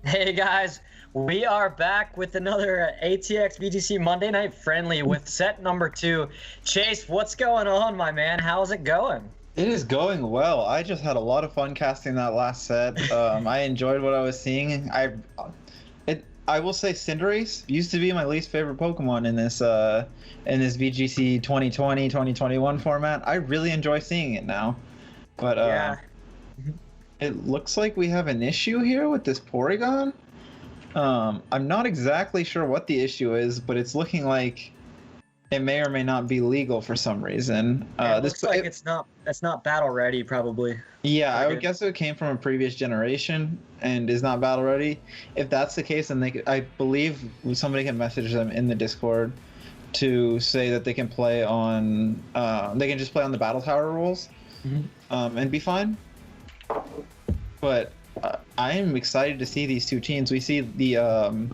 Hey guys, we are back with another ATX VGC Monday Night Friendly with set number 2. Chase, what's going on, my man? How's it going? It is going well. I just had a lot of fun casting that last set. I enjoyed what I was seeing. I will say Cinderace used to be my least favorite Pokemon in this VGC 2020-2021 format. I really enjoy seeing it now. But Yeah. it looks like we have an issue here with this Porygon. I'm not exactly sure what the issue is, but it's looking like it may or may not be legal for some reason. It looks like it's not battle ready, probably. Yeah, I would guess it came from a previous generation and is not battle ready. If that's the case, then I believe somebody can message them in the Discord to say that they can play on, they can just play on the battle tower rules, and be fine. But I am excited to see these two teams. We see on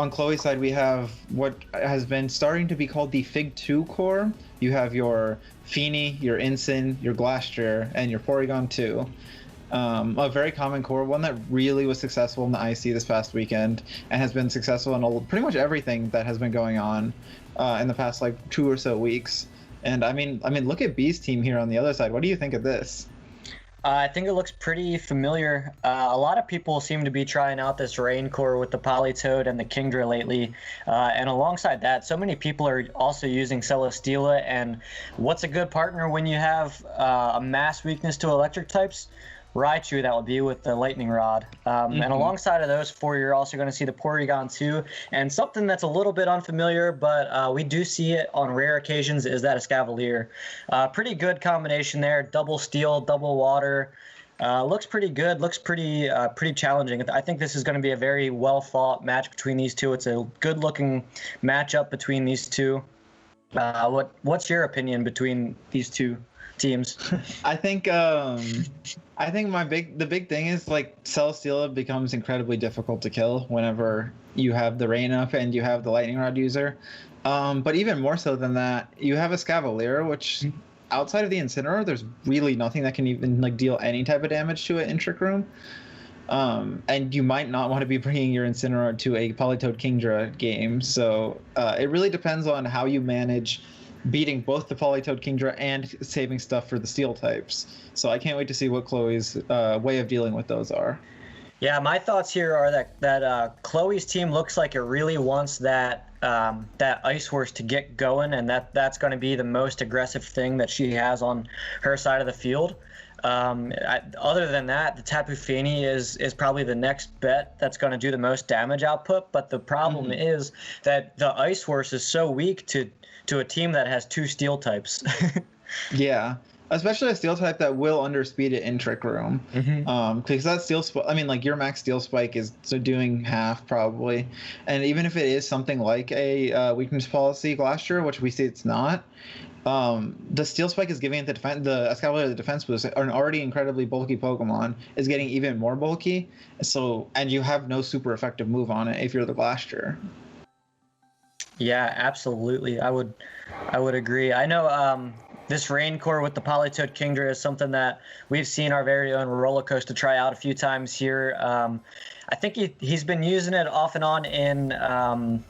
Chloe's side, we have what has been starting to be called the Fig 2 core. You have your Feeny, your Ensign, your Glastrier, and your Porygon 2. A very common core, one that really was successful in the IC this past weekend, and has been successful in pretty much everything that has been going on in the past 2 or so weeks. And I mean, look at B's team here on the other side. What do you think of this? I think it looks pretty familiar. A lot of people seem to be trying out this Rain Core with the Politoed and the Kingdra lately. And alongside that, so many people are also using Celesteela. And what's a good partner when you have a mass weakness to electric types? Raichu, that would be with the Lightning Rod. And alongside of those 4, you're also going to see the Porygon 2. And something that's a little bit unfamiliar, but we do see it on rare occasions, is that Escavalier. Pretty good combination there. Double steel, double water. Looks pretty good. Looks pretty challenging. I think this is going to be a very well-fought match between these two. It's a good-looking matchup between these two. What's your opinion between these two teams? I think the big thing is Celesteela becomes incredibly difficult to kill whenever you have the rain up and you have the lightning rod user. But even more so than that, you have a Escavalier, which outside of the Incineroar, there's really nothing that can even deal any type of damage to it in Trick Room. And you might not want to be bringing your Incineroar to a Politoed Kingdra game. So it really depends on how you manage beating both the Politoed Kingdra and saving stuff for the Steel types. So I can't wait to see what Chloe's way of dealing with those are. Yeah, my thoughts here are that Chloe's team looks like it really wants that Ice Horse to get going, and that's going to be the most aggressive thing that she has on her side of the field. Other than that, the Tapu Fini is probably the next bet that's going to do the most damage output. But the problem is that the Ice Horse is so weak to a team that has 2 Steel types. Yeah, especially a Steel type that will underspeed it in Trick Room. Because that Steel your max Steel Spike is doing half probably. And even if it is something like a weakness policy Glastrier, which we see it's not, the Steel Spike is giving it the Escavalier the defense boost. An already incredibly bulky Pokemon is getting even more bulky. And you have no super effective move on it if you're the Glastrier. Yeah, absolutely. I would agree. I know this Rain Core with the Politoed Kingdra is something that we've seen our very own Roller Coaster try out a few times here. I think he's been using it off and on in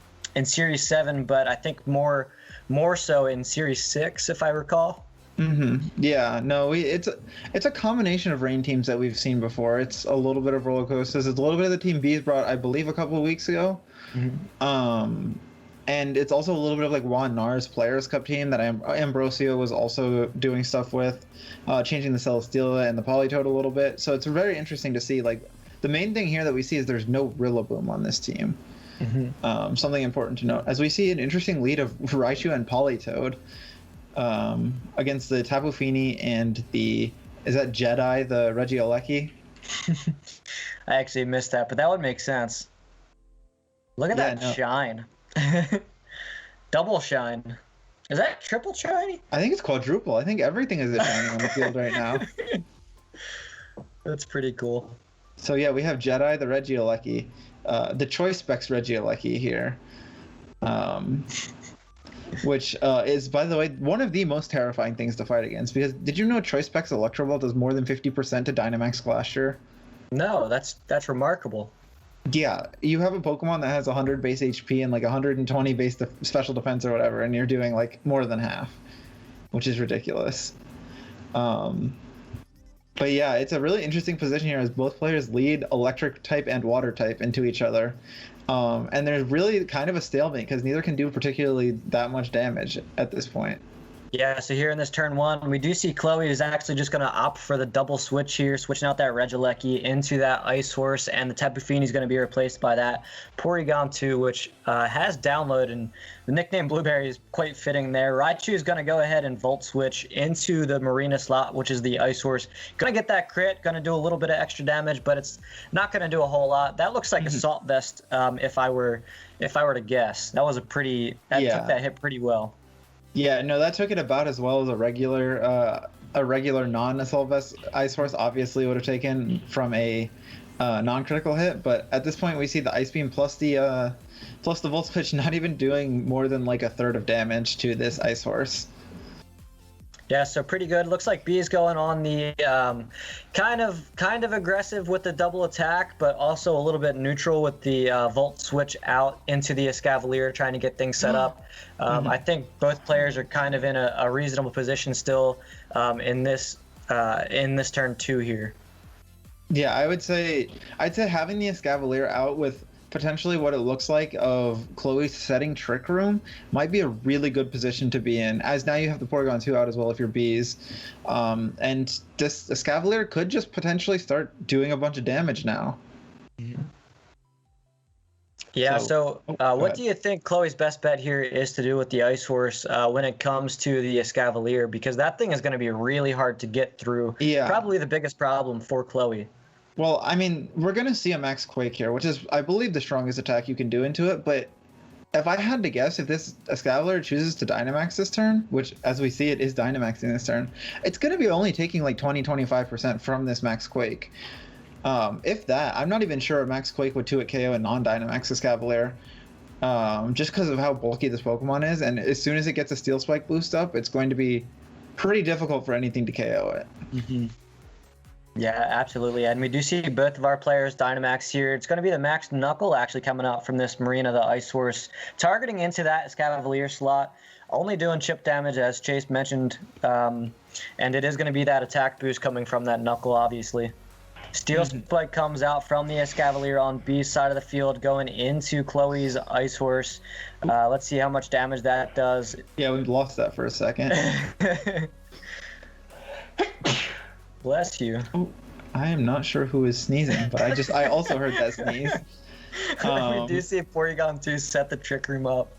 Series 7, but I think more so in Series 6, if I recall. Yeah, no, it's a combination of rain teams that we've seen before. It's a little bit of Roller Coasters. It's a little bit of the Team B's brought, I believe, a couple of weeks ago. And it's also a little bit of Juan Nar's Players Cup team that Ambrosio was also doing stuff with, changing the Celesteela and the Politoed a little bit. So it's very interesting to see. The main thing here that we see is there's no Rillaboom on this team. Something important to note, as we see an interesting lead of Raichu and Politoed against the Tapu Fini and is that Jedi, the Regieleki? I actually missed that, but that would make sense. Look at that shine. Double shine. Is that triple shiny? I think it's quadruple. I think everything is a shiny on the field right now. That's pretty cool. So yeah, we have Jedi, the Regieleki, the Choice Specs Regieleki here, which is, by the way, one of the most terrifying things to fight against. Because did you know Choice Specs Electro Ball does more than 50% to Dynamax Glastrier? No, that's remarkable. Yeah, you have a Pokemon that has 100 base HP and like 120 base special defense or whatever, and you're doing like more than half, which is ridiculous. Um, but yeah, it's a really interesting position here as both players lead electric type and water type into each other. And there's really kind of a stalemate because neither can do particularly that much damage at this point. Yeah, so here in this turn one, we do see Chloe is actually just going to opt for the double switch here, switching out that Regieleki into that Ice Horse, and the Tapu Fini is going to be replaced by that Porygon 2, which has download, and the nickname Blueberry is quite fitting there. Raichu is going to go ahead and Volt Switch into the Marina slot, which is the Ice Horse. Going to get that crit, going to do a little bit of extra damage, but it's not going to do a whole lot. That looks like Assault Vest if I were to guess. That was took that hit pretty well. Yeah, no, that took it about as well as a regular non-Assault Vest Ice Horse obviously would have taken from a non-critical hit. But at this point, we see the Ice Beam plus the Volt Switch not even doing more than like a third of damage to this Ice Horse. Yeah, so pretty good. Looks like B is going on the kind of aggressive with the double attack, but also a little bit neutral with the Volt Switch out into the Escavalier, trying to get things set up. I think both players are kind of in a reasonable position still in this turn two here. Yeah, I'd say having the Escavalier out with potentially what it looks like of Chloe setting Trick Room might be a really good position to be in, as now you have the Porygon 2 out as well if you're bees. And this Escavalier could just potentially start doing a bunch of damage now. Yeah, so what do you think Chloe's best bet here is to do with the Ice Horse when it comes to the Escavalier? Because that thing is going to be really hard to get through. Yeah. Probably the biggest problem for Chloe. Well, I mean, we're going to see a Max Quake here, which is, I believe, the strongest attack you can do into it. But if I had to guess, if this Escavalier chooses to Dynamax this turn, which, as we see, it is Dynamaxing this turn, it's going to be only taking like 20-25% from this Max Quake. If that, I'm not even sure a Max Quake would 2-hit KO a non-Dynamax Escavalier, just because of how bulky this Pokemon is. And as soon as it gets a Steel Spike boost up, it's going to be pretty difficult for anything to KO it. Mm-hmm. Yeah, absolutely. And we do see both of our players Dynamax here. It's going to be the Max Knuckle actually coming out from this Marina, the Ice Horse, targeting into that Escavalier slot, only doing chip damage, as Chase mentioned. And it is going to be that attack boost coming from that Knuckle, obviously. Steel Spike comes out from the Escavalier on B's side of the field, going into Chloe's Ice Horse. Let's see how much damage that does. Yeah, we lost that for a second. Bless you. Oh, I am not sure who is sneezing, but I also heard that sneeze. We do see Porygon 2 set the Trick Room up.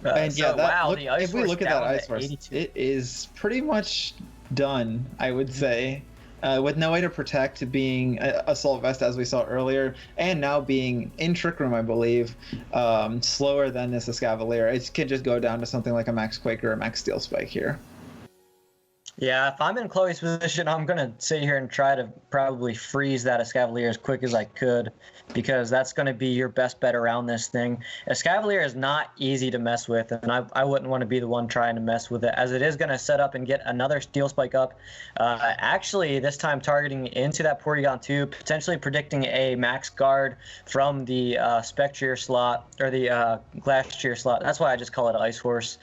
And so, yeah, the Ice if we Horse look at that Ice Horse, 82. it is pretty much done, I would say. With no way to protect, being Assault Vest as we saw earlier, and now being in Trick Room, I believe, slower than this Escavalier. It could just go down to something like a Max Quake or a Max Steel Spike here. Yeah, if I'm in Chloe's position, I'm going to sit here and try to probably freeze that Escavalier as quick as I could, because that's going to be your best bet around this thing. Escavalier is not easy to mess with, and I wouldn't want to be the one trying to mess with it, as it is going to set up and get another Steel Spike up. Actually, this time targeting into that Porygon 2, potentially predicting a Max Guard from the Spectrier slot, or the Glastrier slot. That's why I just call it Ice Horse.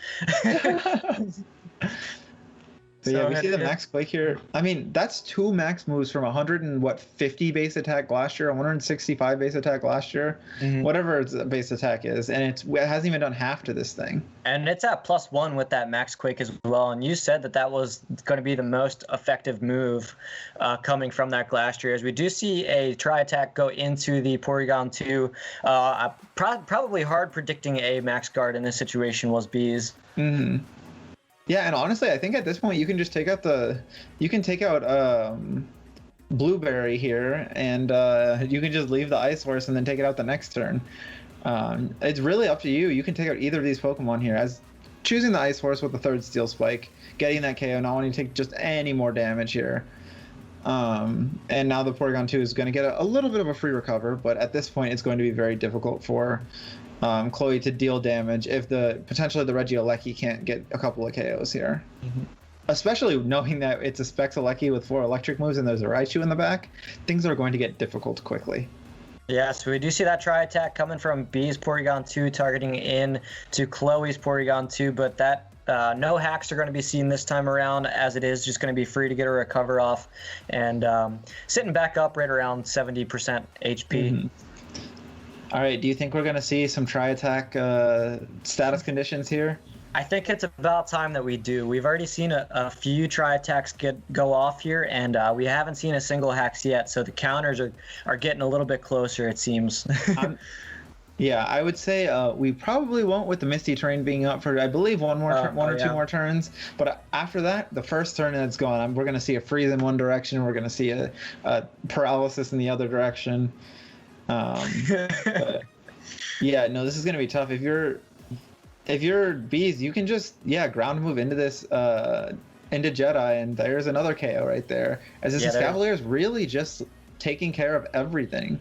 So yeah, we see the Max Quake here. I mean, that's two max moves from 50 base attack last year, 165 base attack last year, whatever its base attack is, and it hasn't even done half to this thing. And it's at +1 with that Max Quake as well. And you said that was going to be the most effective move coming from that Glastrier. As we do see a Tri-Attack go into the Porygon 2. Probably hard predicting a Max Guard in this situation was Bees. Mm-hmm. Yeah, and honestly, I think at this point you can just take out Blueberry here, and you can just leave the Ice Horse and then take it out the next turn. It's really up to you. You can take out either of these Pokemon here, as choosing the Ice Horse with the third Steel Spike, getting that KO, not wanting to take just any more damage here. And now the Porygon 2 is going to get a little bit of a free recover, but at this point it's going to be very difficult for Chloe to deal damage if potentially the Regieleki can't get a couple of KOs here. Especially knowing that it's a Spexalecki with 4 electric moves and there's a Raichu in the back, things are going to get difficult quickly. Yeah, so we do see that tri-attack coming from B's Porygon 2, targeting in to Chloe's Porygon 2, but that no hacks are going to be seen this time around, as it is just going to be free to get a recover off, and sitting back up right around 70% HP. Mm-hmm. All right, do you think we're going to see some tri-attack status conditions here? I think it's about time that we do. We've already seen a few tri-attacks go off here, and we haven't seen a single hacks yet, so the counters are getting a little bit closer, it seems. Yeah, I would say we probably won't, with the Misty Terrain being up for, I believe, one or two more turns. But after that, the first turn that's gone, we're going to see a freeze in one direction. We're going to see a paralysis in the other direction. But yeah, no, this is going to be tough. If you're Bees, you can just ground move into this into Jedi, and there's another KO right there. As this Cavalier is really just taking care of everything.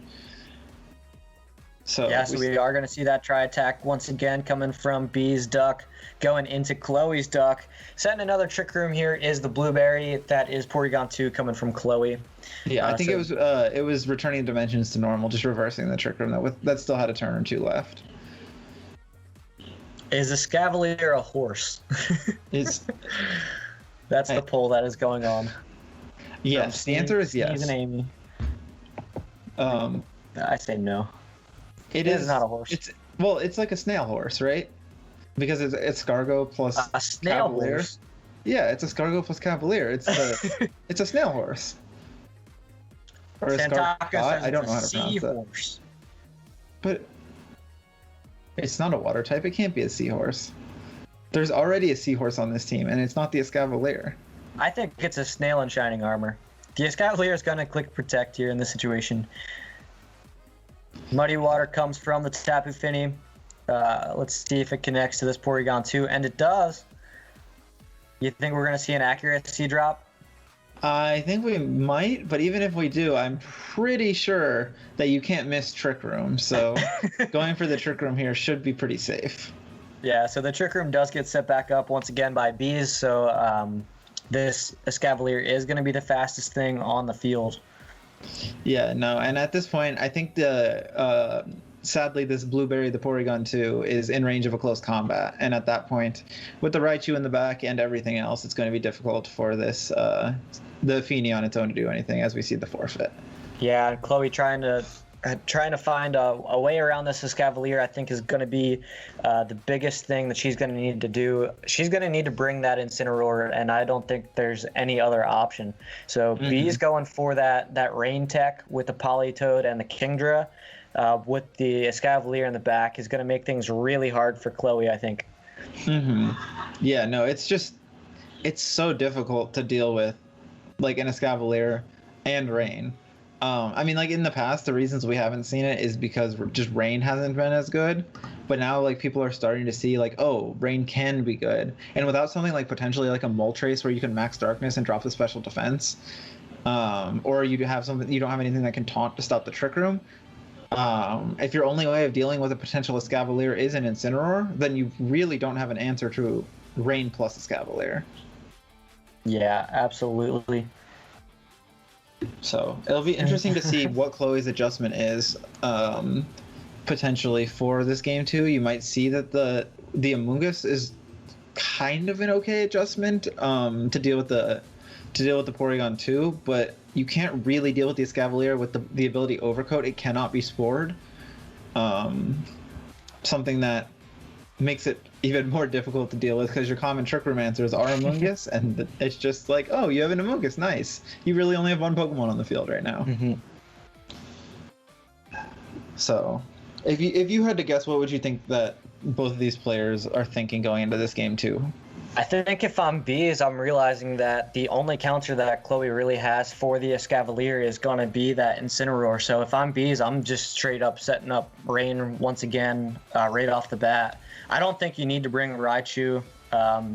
So we are going to see that tri-attack once again coming from B's Duck, going into Chloe's Duck. Setting another Trick Room here is the Blueberry. That is Porygon 2 coming from Chloe. Yeah, I think it was returning dimensions to normal, just reversing the Trick Room. That still had a turn or two left. Is a Scavalier a horse? That's the poll that is going on. Yes, the answer is yes. Steve and Amy. I say no. It is not a horse. It's like a snail horse, right? Because it's Escargot plus a snail Cavalier. Horse. Yeah, it's Escargot plus Cavalier. It's a snail horse. Or Santaka I don't know how to pronounce horse. But it's not a water type. It can't be a seahorse. There's already a seahorse on this team, and it's not the Escavalier. I think it's a snail in shining armor. The Escavalier is going to click protect here in this situation. Muddy Water comes from the Tapu Fini. Let's see if it connects to this Porygon 2, and it does. You think we're going to see an accuracy drop? I think we might, but even if we do, I'm pretty sure that you can't miss Trick Room. So going for the Trick Room here should be pretty safe. Yeah, so the Trick Room does get set back up once again by Bees. So this Escavalier is going to be the fastest thing on the field. Yeah, no, and at this point, I think sadly, this Blueberry, the Porygon 2, is in range of a close combat. And at that point, with the Raichu in the back and everything else, it's going to be difficult for this the Fini on its own to do anything, as we see the forfeit. Yeah, Chloe trying to find a way around this Escavalier, I think, is going to be the biggest thing that she's going to need to do. She's going to need to bring that Incineroar, and I don't think there's any other option. So B's going for that Rain Tech with the Politoed and the Kingdra. With the Escavalier in the back is going to make things really hard for Chloe, I think. Yeah, no, it's so difficult to deal with, like, an Escavalier and Rain. I mean, like, in the past, the reasons we haven't seen it is because just Rain hasn't been as good. But now, like, people are starting to see, like, oh, Rain can be good. And without something like potentially like a Moltres where you can max Darkness and drop the special defense, or you have something, you don't have anything that can taunt to stop the Trick Room. If your only way of dealing with a potential Escavalier is an Incineroar, then you really don't have an answer to Rain plus Escavalier. Yeah, absolutely. So it'll be interesting to see what Chloe's adjustment is, potentially for this game too. You might see that the Amoonguss is kind of an okay adjustment to deal with the Porygon 2, but you can't really deal with the Escavalier with the ability Overcoat. It cannot be spored. Something that makes it even more difficult to deal with because your common Trick Room answers are Amoonguss, and it's just like, oh, you have an Amoonguss, nice. You really only have one Pokemon on the field right now. So, if you had to guess, what would you think that both of these players are thinking going into this game too? I think if I'm Bees, I'm realizing that the only counter that Chloe really has for the Escavalier is going to be that Incineroar. So if I'm Bees, I'm just straight up setting up Rain once again right off the bat. I don't think you need to bring Raichu.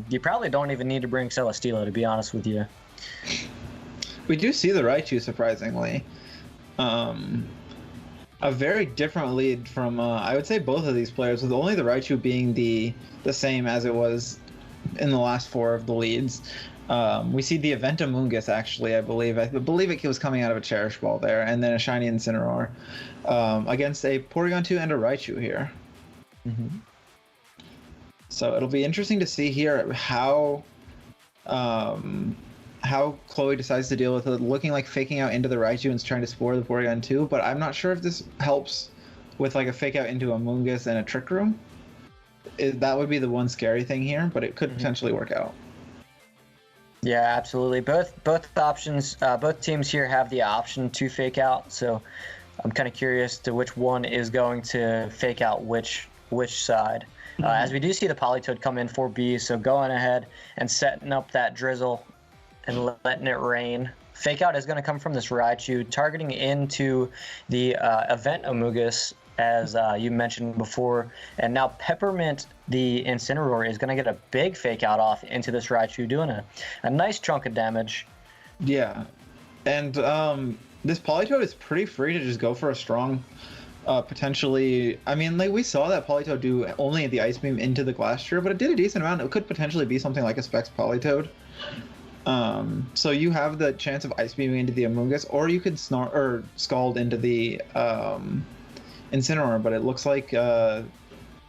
You probably don't even need to bring Celesteela, to be honest with you. We do see the Raichu, surprisingly. A very different lead from, I would say, both of these players, with only the Raichu being the same as it was in the last 4 of the leads. We see the event Amoongus, actually, I believe it was coming out of a Cherish Ball there, and then a Shiny Incineroar against a Porygon 2 and a Raichu here. Mm-hmm. So it'll be interesting to see here how Chloe decides to deal with it, looking like faking out into the Raichu and trying to spore the Porygon 2, but I'm not sure if this helps with like a fake out into Amoongus and a Trick Room. That would be the one scary thing here, but it could potentially work out. Yeah, absolutely. Both options, both teams here have the option to fake out, so I'm kind of curious to which one is going to fake out which side. As we do see the Politoed come in for B, so going ahead and setting up that Drizzle and letting it rain. Fake out is going to come from this Raichu, targeting into the event Amoongus, as you mentioned before. And now Peppermint, the Incineroar, is going to get a big fake out off into this Raichu, doing a nice chunk of damage. Yeah. And this Politoed is pretty free to just go for a strong, potentially... I mean, like, we saw that Politoed do only the Ice Beam into the Glastrier, but it did a decent amount. It could potentially be something like a Specs Politoed. So you have the chance of Ice Beaming into the Amoongus, or you could Scald into the Incineroar, but it looks like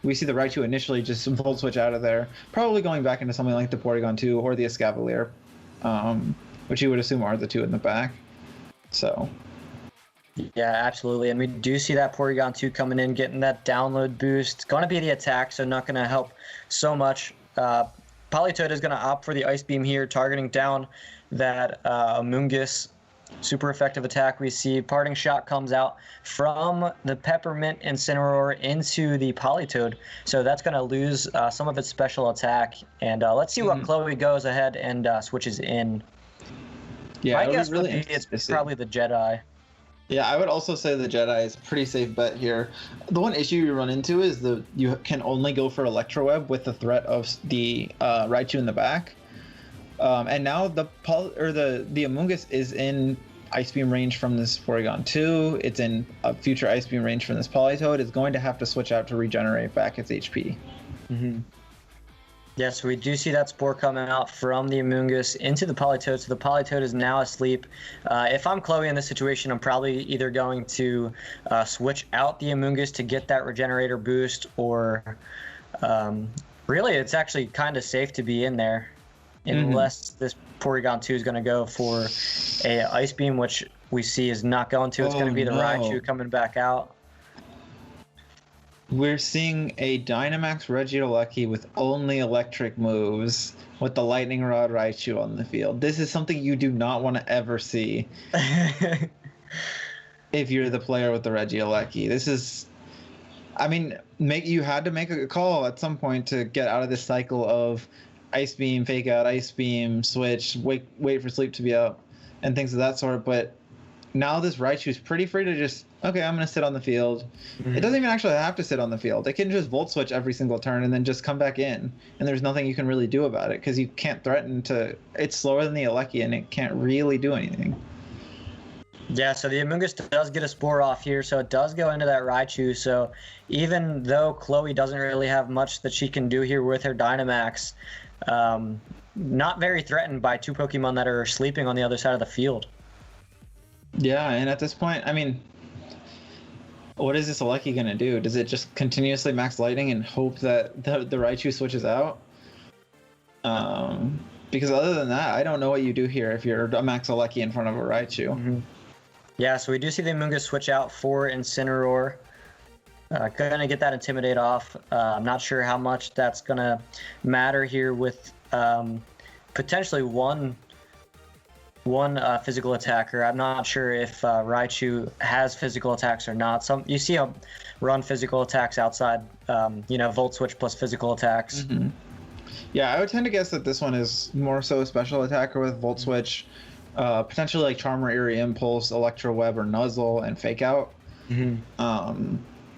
we see the Raichu initially just Volt Switch out of there, probably going back into something like the Porygon 2 or the Escavalier, which you would assume are the two in the back. So... Yeah, absolutely. And we do see that Porygon 2 coming in, getting that download boost. Going to be the attack, so not going to help so much. Politoed is going to opt for the Ice Beam here, targeting down that Amoongus. Super effective attack. We see Parting Shot comes out from the Peppermint Incineroar into the Politoed. So that's going to lose some of its special attack. And let's see what Chloe goes ahead and switches in. Yeah, I guess really it's probably the Jedi. Yeah, I would also say the Jedi is a pretty safe bet here. The one issue you run into is you can only go for Electro Web with the threat of the Raichu in the back. And now the Amoongus is in Ice Beam range from this Porygon 2. It's in a future Ice Beam range from this Politoed. It's going to have to switch out to regenerate back its HP. Mm-hmm. Yes, we do see that Spore coming out from the Amoongus into the Politoed, so the Politoed is now asleep. If I'm Chloe in this situation, I'm probably either going to switch out the Amoongus to get that Regenerator boost, or really it's actually kind of safe to be in there, unless this Porygon 2 is going to go for a Ice Beam, which we see is not going to. It's going to be the Raichu coming back out. We're seeing a Dynamax Regieleki with only electric moves with the Lightning Rod Raichu on the field. This is something you do not want to ever see if you're the player with the Regieleki. This is... I mean, you had to make a call at some point to get out of this cycle of Ice Beam, fake out, Ice Beam, switch, wait for sleep to be out, and things of that sort, but now this Raichu is pretty free to just, okay, I'm going to sit on the field. It doesn't even actually have to sit on the field. It can just Volt Switch every single turn and then just come back in. And there's nothing you can really do about it because you can't threaten to... It's slower than the Aleki and it can't really do anything. Yeah, so the Amoongus does get a Spore off here, so it does go into that Raichu. So even though Chloe doesn't really have much that she can do here with her Dynamax, not very threatened by two Pokemon that are sleeping on the other side of the field. Yeah, and at this point, I mean, what is this Aleki going to do? Does it just continuously max Lightning and hope that the Raichu switches out? Because other than that, I don't know what you do here if you're a max Aleki in front of a Raichu. Yeah, so we do see the Amoongus switch out for Incineroar. Gonna get that Intimidate off. I'm not sure how much that's gonna matter here with potentially one physical attacker. I'm not sure if Raichu has physical attacks or not. You see him run physical attacks outside, Volt Switch plus physical attacks. Yeah, I would tend to guess that this one is more so a special attacker with Volt Switch, potentially like Charmer, Eerie Impulse, Electro Web, or Nuzzle, and Fake Out.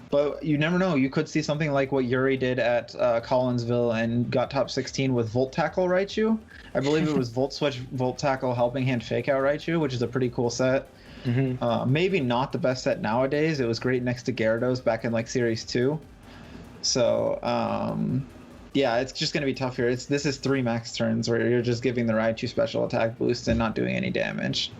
But you never know. You could see something like what Yuri did at Collinsville and got top 16 with Volt Tackle Raichu. I believe it was Volt Switch, Volt Tackle, Helping Hand, Fake Out Raichu, which is a pretty cool set. Maybe not the best set nowadays. It was great next to Gyarados back in like Series 2. So Yeah, it's just gonna be tough here. This is 3 max turns where you're just giving the Raichu special attack boost and not doing any damage.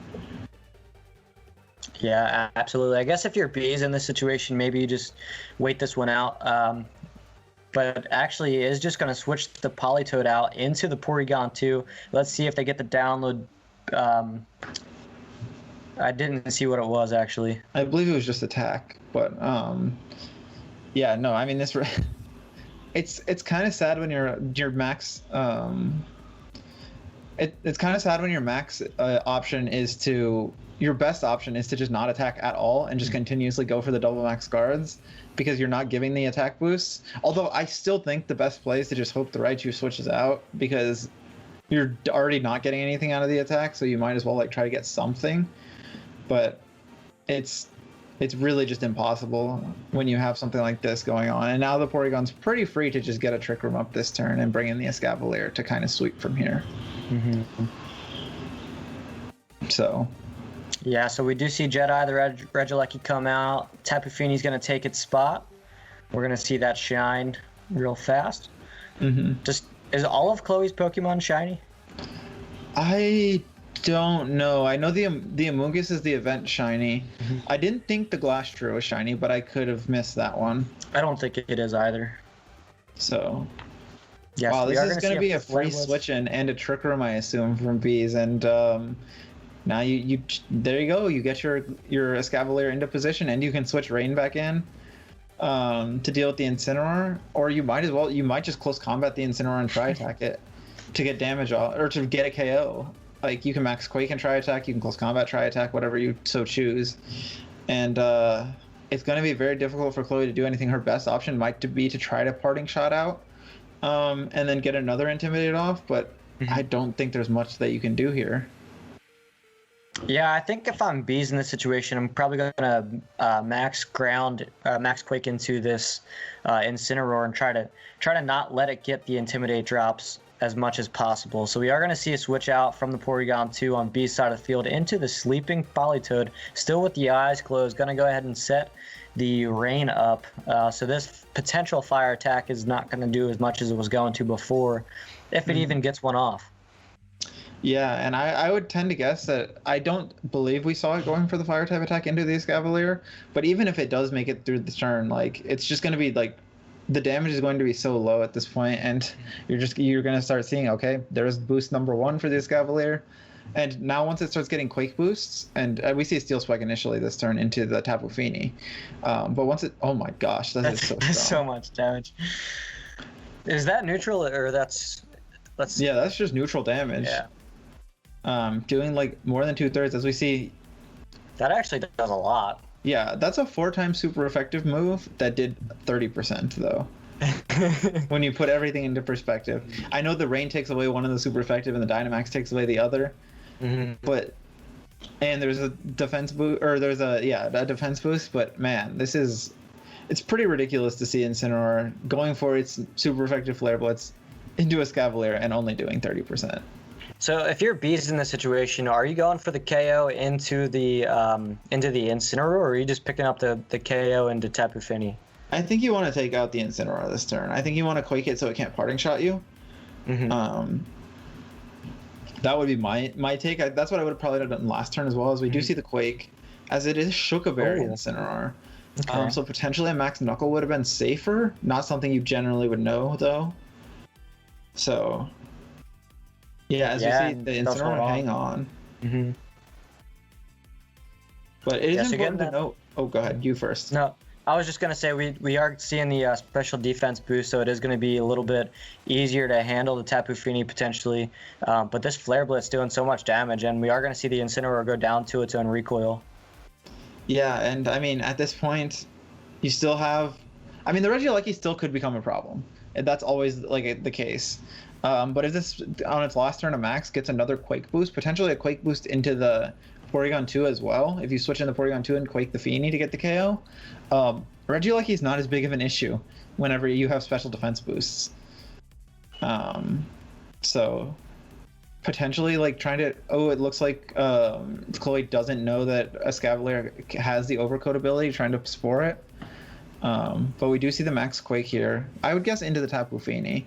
Yeah, absolutely. I guess if you're bees in this situation, maybe you just wait this one out. But actually is just going to switch the Politoed out into the Porygon 2. Let's see if they get the download. I didn't see what it was, actually. I believe it was just attack, but yeah, no, I mean, it's kind of sad when your max it's kind of sad when your max option is to your best option is to just not attack at all and just continuously go for the double max guards because you're not giving the attack boosts. Although I still think the best play is to just hope the Raichu switches out because you're already not getting anything out of the attack, so you might as well like try to get something. But it's really just impossible when you have something like this going on. And now the Porygon's pretty free to just get a Trick Room up this turn and bring in the Escavalier to kind of sweep from here. Mm-hmm. So. Yeah, so we do see Jedi, the Regieleki, come out. Tapu Fini's going to take its spot. We're going to see that shine real fast. Mm-hmm. Just is all of Chloe's Pokemon shiny? I don't know. I know the Amoonguss is the event shiny. Mm-hmm. I didn't think the Glastrier was shiny, but I could have missed that one. I don't think it is either. So. Yes, wow, this is going to be a free switch in and a Trick Room, I assume, from bees. And now you there you go. You get your Escavalier into position, and you can switch Rain back in to deal with the Incineroar, or you might just close combat the Incineroar and try attack it to get damage off, or to get a KO. Like you can max Quake and try attack, you can close combat, try attack, whatever you so choose. And it's going to be very difficult for Chloe to do anything. Her best option might be to try to Parting Shot out, and then get another Intimidate off. But I don't think there's much that you can do here. Yeah, I think if I'm bees in this situation, I'm probably going to max Quake into this Incineroar and try to not let it get the Intimidate drops as much as possible. So we are going to see a switch out from the Porygon 2 on B's side of the field into the sleeping Politoed, still with the eyes closed. Going to go ahead and set the Rain up. So this potential fire attack is not going to do as much as it was going to before, if it even gets one off. Yeah, and I would tend to guess that I don't believe we saw it going for the fire type attack into the Escavalier, but even if it does make it through the turn, like it's just going to be like the damage is going to be so low at this point, and you're going to start seeing, okay, there's boost number 1 for the Escavalier, and now once it starts getting Quake boosts, and we see a Steel Spike initially this turn into the Tapu Fini, but once it, oh my gosh, that's so strong. So much damage. Is that neutral or that's yeah, that's just neutral damage. Yeah. Doing like more than 2/3 as we see. That actually does a lot. Yeah, that's a 4-time super effective move that did 30% though. When you put everything into perspective. I know the Rain takes away one of the super effective and the Dynamax takes away the other. But and there's a defense boost, or there's a defense boost, but man, it's pretty ridiculous to see Incineroar going for its super effective Flare Blitz into a Escavalier and only doing 30%. So if you're bees in this situation, are you going for the KO into the Incineroar, or are you just picking up the KO into Tapu Fini? I think you want to take out the Incineroar this turn. I think you want to Quake it so it can't Parting Shot you. That would be my take. That's what I would have probably done last turn as well, as we do see the Quake, as it is Shook-a-Berry Incineroar. Okay. So potentially a Max Knuckle would have been safer. Not something you generally would know, though. So... yeah, as we see the Incineroar hang on. But it is important to note... oh, go ahead. You first. No, I was just going to say we are seeing the special defense boost, so it is going to be a little bit easier to handle the Tapu Fini potentially. But this Flare Blitz doing so much damage, and we are going to see the Incineroar go down to its own recoil. Yeah, and I mean, at this point, you still have... I mean, the Regieleki still could become a problem. And that's always like the case. But if this, on its last turn of max, gets another Quake boost, potentially a Quake boost into the Porygon 2 as well, if you switch in the Porygon 2 and Quake the Fini to get the KO, Regieleki is not as big of an issue whenever you have special defense boosts. So potentially like trying to... oh, it looks like Chloe doesn't know that Escavalier has the Overcoat ability, trying to Spore it. But we do see the max Quake here. I would guess into the Tapu Fini.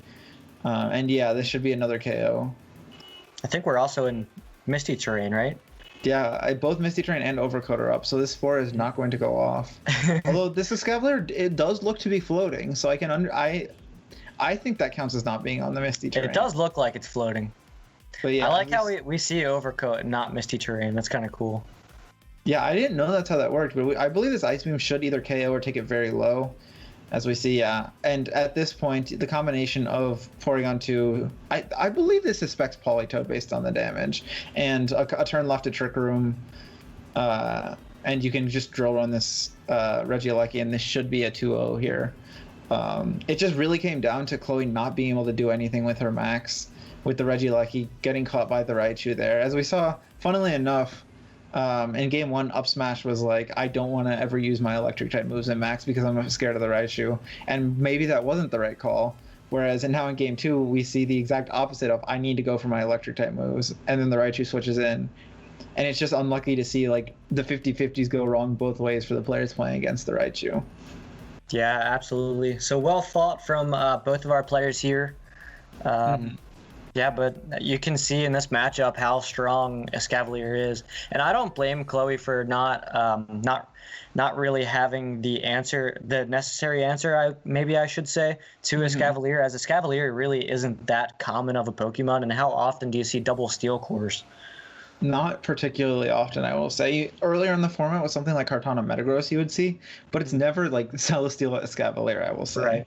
And yeah, this should be another KO. I think we're also in Misty Terrain, right? Yeah, both Misty Terrain and Overcoat are up, so this 4 is not going to go off. Although this Escavalier, it does look to be floating, so I think that counts as not being on the Misty Terrain. It does look like it's floating. But yeah, I like how we see Overcoat and not Misty Terrain. That's kind of cool. Yeah, I didn't know that's how that worked, but I believe this Ice Beam should either KO or take it very low, as we see, yeah. And at this point, the combination of Porygon 2, I believe this suspects Politoed based on the damage, and a turn left to Trick Room, and you can just drill run this Regieleki, and this should be a 2-0 here. It just really came down to Chloe not being able to do anything with her max, with the Regieleki getting caught by the Raichu there. As we saw, funnily enough, in game 1, Up Smash was like, I don't want to ever use my electric type moves in max because I'm scared of the Raichu. And maybe that wasn't the right call. Whereas now in game 2, we see the exact opposite of I need to go for my electric type moves. And then the Raichu switches in. And it's just unlucky to see like the 50-50s go wrong both ways for the players playing against the Raichu. Yeah, absolutely. So well thought from both of our players here. Yeah, but you can see in this matchup how strong Escavalier is, and I don't blame Chloe for not really having the necessary answer. Maybe I should say to Escavalier, as Escavalier really isn't that common of a Pokemon. And how often do you see double Steel Cores? Not particularly often, I will say. Earlier in the format with something like Kartana Metagross you would see, but it's never like Celesteela Escavalier, I will say. Right.